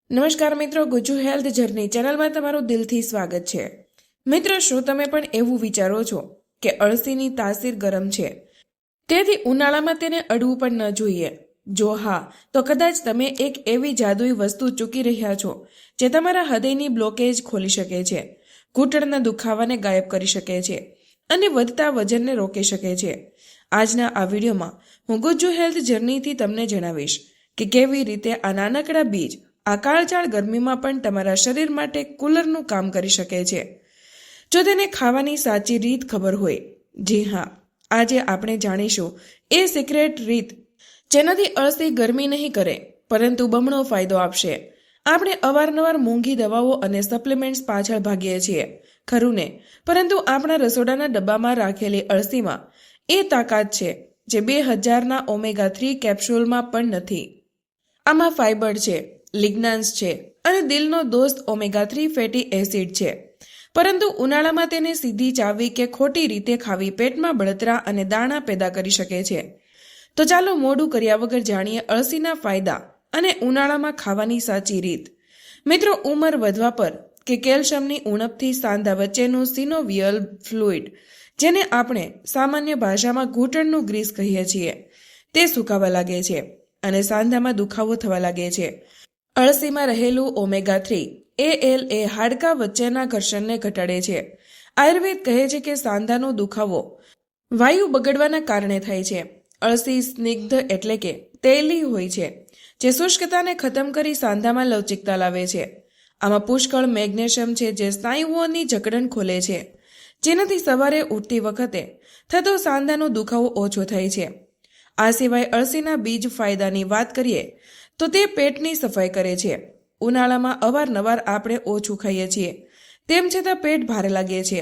નમસ્કાર મિત્રો, Gujju health journey ચેનલમાં તમારું દિલથી સ્વાગત છે। મિત્રો, શું તમે પણ એવું વિચારો છો કે અળસીની તાસીર ગરમ છે, તેથી ઉનાળામાં તેને અડવું પણ ન જોઈએ? જો હા, તો કદાચ તમે એક એવી જાદુઈ વસ્તુ ચૂકી રહ્યા છો જે તમારા હૃદયની બ્લોકેજ ખોલી શકે છે, ઘૂંટણના દુખાવાને ગાયબ કરી શકે છે અને વધતા વજનને રોકી શકે છે। આજના આ વિડીયોમાં હું ગુજુ હેલ્થ જર્નીથી તમને જણાવીશ કે કેવી રીતે આ નાનકડા બીજ આ કાળઝાળ ગરમીમાં પણ તમારા શરીર માટે કુલરનું કામ કરી શકે છે, જો તેને ખાવાની સાચી રીત ખબર હોય। જી હા, આજે આપણે જાણીશું એ સિક્રેટ રીત જેનાથી અળસી ગરમી નહીં કરે પરંતુ બમણો ફાયદો આપશે। આપણે અવારનવાર મોંઘી દવાઓ અને સપ્લિમેન્ટ્સ પાછળ ભાગીએ છીએ, ખરું ને? પરંતુ આપણા રસોડાના ડબ્બામાં રાખેલી અળસીમાં એ તાકાત છે જે 2000ના ઓમેગા-3 કેપ્સ્યુલમાં પણ નથી। આમાં ફાઇબર છે, લિગ્નાન્સ છે અને દિલનો દોસ્ત ઓમેગા-3 ફેટી એસિડ છે, પરંતુ ઉનાળામાં તેને સીધી ચાવી કે ખોટી રીતે ખાવી પેટમાં બળતરા અને દાણા પેદા કરી શકે છે। તો ચાલો મોડું કર્યા વગર જાણીએ અળસીના ફાયદા અને ઉનાળામાં ખાવાની સાચી રીત। મિત્રો, ઉંમર વધવા પર કે કેલ્શિયમની ઉણપથી સાંધા વચ્ચેનું સિનોવિયલ ફ્લુઇડ, જેને આપણે સામાન્ય ભાષામાં ઘૂંટણનું ગ્રીસ કહીએ છીએ, તે સુકાવા લાગે છે અને સાંધામાં દુખાવો થવા લાગે છે। અળસીમાં રહેલું ઓમેગા-3 AL એ હાડકાં વચ્ચેના ઘર્ષણને ઘટાડે છે। આયુર્વેદ કહે છે કે સાંધાનો દુખાવો વાયુ બગડવાના કારણે થાય છે। અળસી સ્નિગ્ધ એટલે કે તેલી હોય છે, જે શુષ્કતાને ખતમ કરી સાંધામાં લવચિકતા લાવે છે। આમાં પુષ્કળ મેગ્નેશિયમ છે, જે સ્નાયુઓની જકડન ખોલે છે, જેનાથી સવારે ઉઠતી વખતે થતો સાંધાનો દુખાવો ઓછો થાય છે। આ સિવાય અળસીના બીજ ફાયદાની વાત કરીએ તો તે પેટની સફાઈ કરે છે। ઉનાળામાં અવારનવાર આપણે ઓછું ખાઈએ છીએ, તેમ છતાં પેટ ભારે લાગે છે।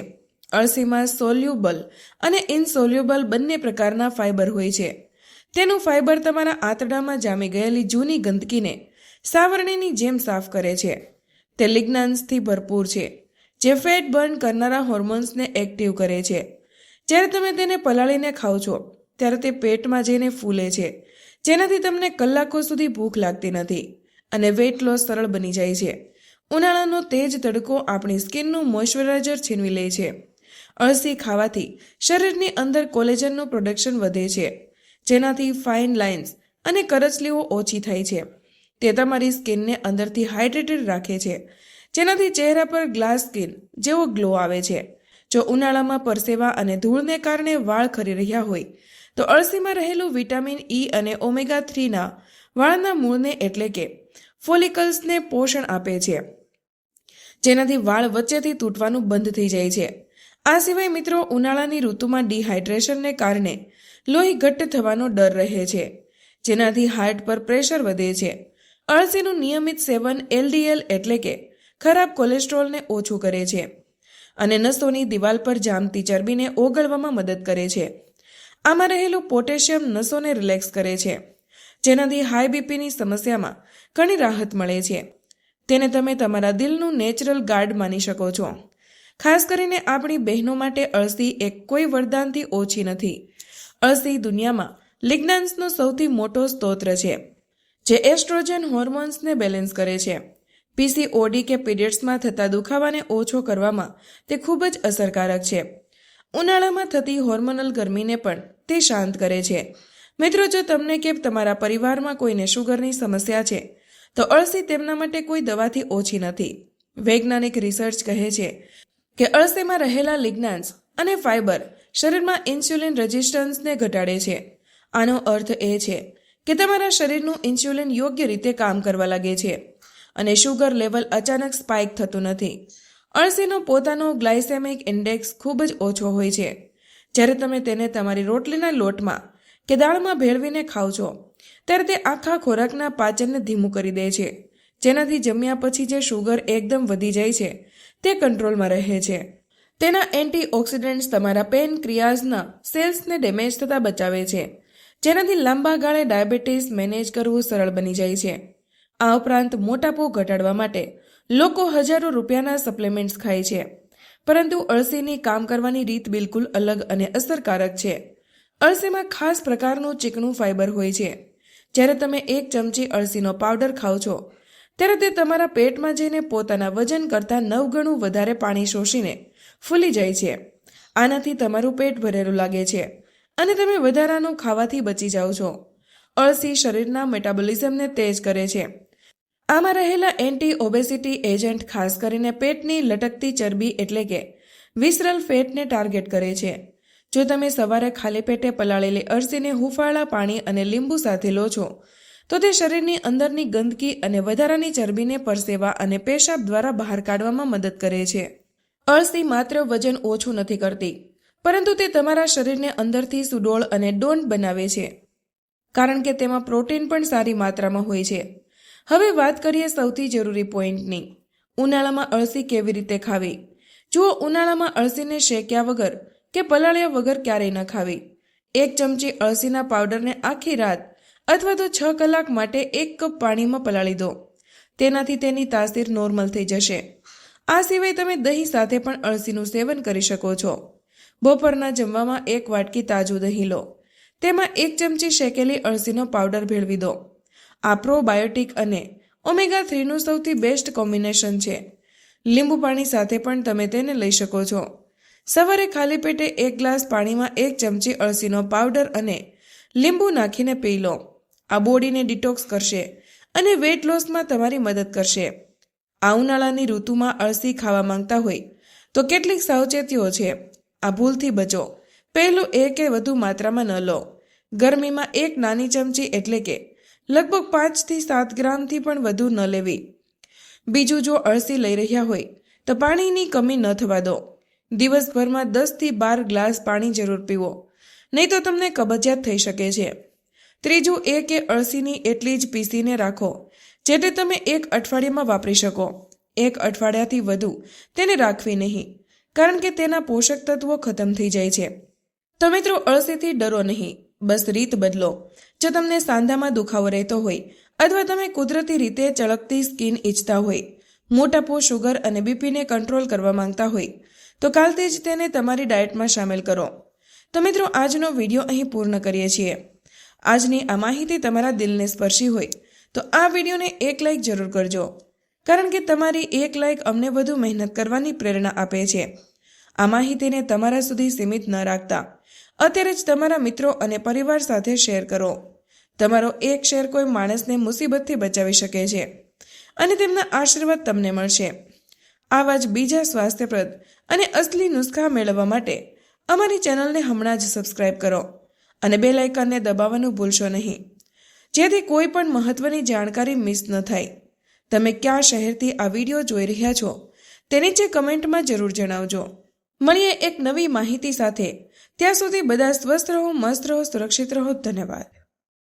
અળસીમાં સોલ્યુબલ અને ઇનસોલ્યુબલ બંને પ્રકારના ફાઇબર હોય છે। તેનું ફાઇબર તમારા આંતરડામાં જામી ગયેલી જૂની ગંદકીને સાવરણીની જેમ સાફ કરે છે। તે લિગ્નાન્સથી ભરપૂર છે, જે ફેટ બર્ન કરનારા હોર્મોન્સને એક્ટિવ કરે છે। જ્યારે તમે તેને પલાળીને ખાઓ છો ત્યારે તે પેટમાં જઈને ફૂલે છે, જેનાથી તમને કલાકો સુધી ભૂખ લાગતી નથી અને વેઇટ લોસ સરળ બની જાય છે। ઉનાળાનો તેજ તડકો આપણી સ્કિનનું મોઇશ્ચરાઇઝર છીનવી લે છે। અળસી ખાવાથી શરીરની અંદર કોલેજનનું પ્રોડક્શન વધે છે, જેનાથી ફાઇન લાઇન્સ અને કરચલીઓ ઓછી થાય છે। તે તમારી સ્કિનને અંદરથી હાઇડ્રેટેડ રાખે છે, જેનાથી ચહેરા પર ગ્લાસ સ્કિન જેવો ગ્લો આવે છે। જો ઉનાળામાં પરસેવા અને ધૂળને કારણે વાળ ખરી રહ્યા હોય તો અળસીમાં રહેલું વિટામિન E અને ઓમેગા-3 વાળના મૂળને એટલે કે ફોલિકલ્સને પોષણ આપે છે, જેનાથી વાળ વચ્ચેથી તૂટવાનું બંધ થઈ જાય છે। આ સિવાય મિત્રો, ઉનાળાની ઋતુમાં ડિહાઇડ્રેશનને કારણે લોહી ઘટ્ટ થવાનો ડર રહે છે, જેનાથી હાર્ટ પર પ્રેશર વધે છે। અળસીનું નિયમિત સેવન LDL એટલે કે ખરાબ કોલેસ્ટ્રોલને ઓછું કરે છે અને નસોની દિવાલ પર જામતી ચરબીને ઓગળવામાં મદદ કરે છે। આમાં રહેલું પોટેશિયમ નસોને રિલેક્સ કરે છે, જેનાથી હાઈ બીપીની સમસ્યામાં ઘણી રાહત મળે છે। તેને તમે તમારા દિલનું નેચરલ ગાર્ડ માની શકો છો। ખાસ કરીને આપણી બહેનો માટે અળસી એક કોઈ વરદાનથી ઓછી નથી। અળસી દુનિયામાં લિગ્નાન્સનો સૌથી મોટો સ્ત્રોત છે, જે એસ્ટ્રોજન હોર્મોન્સને બેલેન્સ કરે છે। PCOD કે પીરિયડ્સમાં થતા દુખાવાને ઓછો કરવામાં તે ખૂબ જ અસરકારક છે। ઉનાળામાં થતી હોર્મોનલ ગરમીને પણ તે શાંત કરે છે। મિત્રો, જો તમને કે તમારા પરિવારમાં કોઈને શુગરની સમસ્યા છે તો અળસી તેમના માટે કોઈ દવાથી ઓછી નથી। વૈજ્ઞાનિક રિસર્ચ કહે છે કે અળસીમાં રહેલા લિગ્નાન્સ અને ફાઇબર શરીરમાં ઇન્સ્યુલિન રેઝિસ્ટન્સને ઘટાડે છે। આનો અર્થ એ છે કે તમારા શરીરનું ઇન્સ્યુલિન યોગ્ય રીતે કામ કરવા લાગે છે અને શુગર લેવલ અચાનક સ્પાઇક થતું નથી। અળસીનો પોતાનો ગ્લાયસેમિક ઇન્ડેક્સ ખૂબ જ ઓછો હોય છે। જ્યારે તમે તેને તમારી રોટલીના લોટમાં કે દાળમાં ભેળવીને ખાઓ છો ત્યારે તે આખા ખોરાકના પાચનને ધીમું કરી દે છે, જેનાથી જમ્યા પછી જે શુગર એકદમ વધી જાય છે તે કંટ્રોલમાં રહે છે। તેના એન્ટીઓક્સિડન્ટ્સ તમારા પેનક્રિયાઝના સેલ્સને ડેમેજ થતા બચાવે છે, જેનાથી લાંબા ગાળે ડાયાબિટીસ મેનેજ કરવું સરળ બની જાય છે। આ ઉપરાંત મોટાપો ઘટાડવા માટે લોકો હજારો રૂપિયાના સપ્લિમેન્ટ્સ ખાય છે, પરંતુ અળસીની કામ કરવાની રીત બિલકુલ અલગ અને અસરકારક છે। અળસીમાં ખાસ પ્રકારનું ચીકણું ફાઇબર હોય છે। જ્યારે તમે 1 ચમચી અળસીનો પાવડર ખાઓ છો ત્યારે તે તમારા પેટમાં જઈને પોતાના વજન કરતાં 9 ગણું વધારે પાણી શોષીને ફૂલી જાય છે. આનાથી તમારું પેટ ભરેલું લાગે છે અને તમે વધારાનું ખાવાથી બચી જાઓ છો. અળસી શરીરના મેટાબોલિઝમને તેજ કરે છે. આમાં રહેલા એન્ટી ઓબેસિટી એજન્ટ ખાસ કરીને પેટની લટકતી ચરબી એટલે કે વિસરલ ફેટને ટાર્ગેટ કરે છે. જો તમે સવારે ખાલી પેટે પલાળેલી અળસીને હુંફાળા પાણી અને લીંબુ સાથે લો છો તો તે શરીરની અંદરની ગંદકી અને વધારાની ચરબીને પરસેવા અને પેશાબ દ્વારા બહાર કાઢવામાં મદદ કરે છે. અળસી માત્ર વજન ઓછું નથી કરતી, પરંતુ તે તમારા શરીરને અંદરથી સુડોળ અને ડોન્ટ બનાવે છે, કારણ કે તેમાં પ્રોટીન પણ સારી માત્રામાં હોય છે. હવે વાત કરીએ સૌથી જરૂરી પોઈન્ટની, ઉનાળામાં અળસી કેવી રીતે ખાવી. જુઓ, ઉનાળામાં અળસીને શેક્યા વગર કે પલાળ્યા વગર ક્યારેય ન ખાવી. 1 ચમચી અળસીના પાવડરને આખી રાત અથવા તો 6 કલાક માટે 1 કપ પાણીમાં પલાળી દો. તેનાથી તેની તાસીર નોર્મલ થઈ જશે. આ સિવાય તમે દહીં સાથે પણ અળસીનું સેવન કરી શકો છો. બપોરના જમવામાં 1 વાટકી તાજું દહીં લો. તેમાં 1 ચમચી શેકેલી અળસીનો પાવડર ભેળવી દો. આ પ્રોબાયોટિક અને ઓમેગા 3નું સૌથી બેસ્ટ કોમ્બિનેશન છે. લીંબુ પાણી સાથે પણ તમે તેને લઈ શકો છો. સવારે ખાલી પેટે 1 ગ્લાસ પાણીમાં 1 ચમચી અળસીનો પાવડર અને લીંબુ નાખીને પી લો. આ બોડીને ડિટોક્સ કરશે અને વેટ લોસમાં તમારી મદદ કરશે. આ ઉનાળાની ઋતુમાં અળસી ખાવા માંગતા હોય તો કેટલીક સાવચેતીઓ છે. આ ભૂલથી બચો. પહેલું એ કે વધુ માત્રામાં ન લો. ગરમીમાં 1 નાની ચમચી એટલે કે લગભગ 5 થી 7 ગ્રામથી પણ વધુ ન લેવી. બીજું, જો અળસી લઈ રહ્યા હોય તો પાણીની કમી ન થવા દો. દિવસભરમાં 10 થી 12 ગ્લાસ પાણી જરૂર પીવો, નહીં તો તમને કબજિયાત થઈ શકે છે. ત્રીજું એ કે અળસીની એટલી જ પીસીને રાખો જેટલી તમે 1 અઠવાડિયામાં વાપરી શકો. 1 અઠવાડિયાથી વધુ તેને રાખવી નહીં, કારણ કે તેના પોષક તત્વો ખતમ થઈ જાય છે. તો મિત્રો, અળસીથી ડરો નહીં, બસ રીત બદલો. જો તમને સાંધામાં દુખાવો રહેતો હોય અથવા તમે કુદરતી રીતે ચળકતી સ્કિન ઈચ્છતા હોય, મોટાપો, શુગર અને બીપીને કંટ્રોલ કરવા માંગતા હોય તો કાલથી જ તેને તમારી ડાયટમાં સામેલ કરો. તો મિત્રો, આજનો વિડીયો અહીં પૂર્ણ કરીએ છીએ. આજની આ માહિતી તમારા દિલને સ્પર્શી હોય તો આ વિડીયોને 1 લાઇક જરૂર કરજો, કારણ કે તમારી 1 લાઇક અમને વધુ મહેનત કરવાની પ્રેરણા આપે છે. આ માહિતીને તમારા સુધી સીમિત ન રાખતા અત્યારે જ તમારા મિત્રો અને પરિવાર સાથે શેર કરો. તમારો 1 શેર કોઈ માણસને મુસીબતથી બચાવી શકે છે અને તેમના આશીર્વાદ તમને મળશે. આવા જ બીજા સ્વાસ્થ્યપ્રદ અને અસલી નુસ્ખા મેળવવા માટે અમારી ચેનલને હમણાં જ સબસ્ક્રાઇબ કરો અને બેલ આઇકનને દબાવવાનું ભૂલશો નહીં, જેથી કોઈ પણ મહત્વની જાણકારી મિસ ન થાય. તમે કયા શહેરથી આ વિડીયો જોઈ રહ્યા છો તે નીચે કમેન્ટમાં જરૂર જણાવજો. મળીએ એક નવી માહિતી સાથે. ત્યાં સુધી બધા સ્વસ્થ રહો, મસ્ત રહો, સુરક્ષિત રહો. ધન્યવાદ.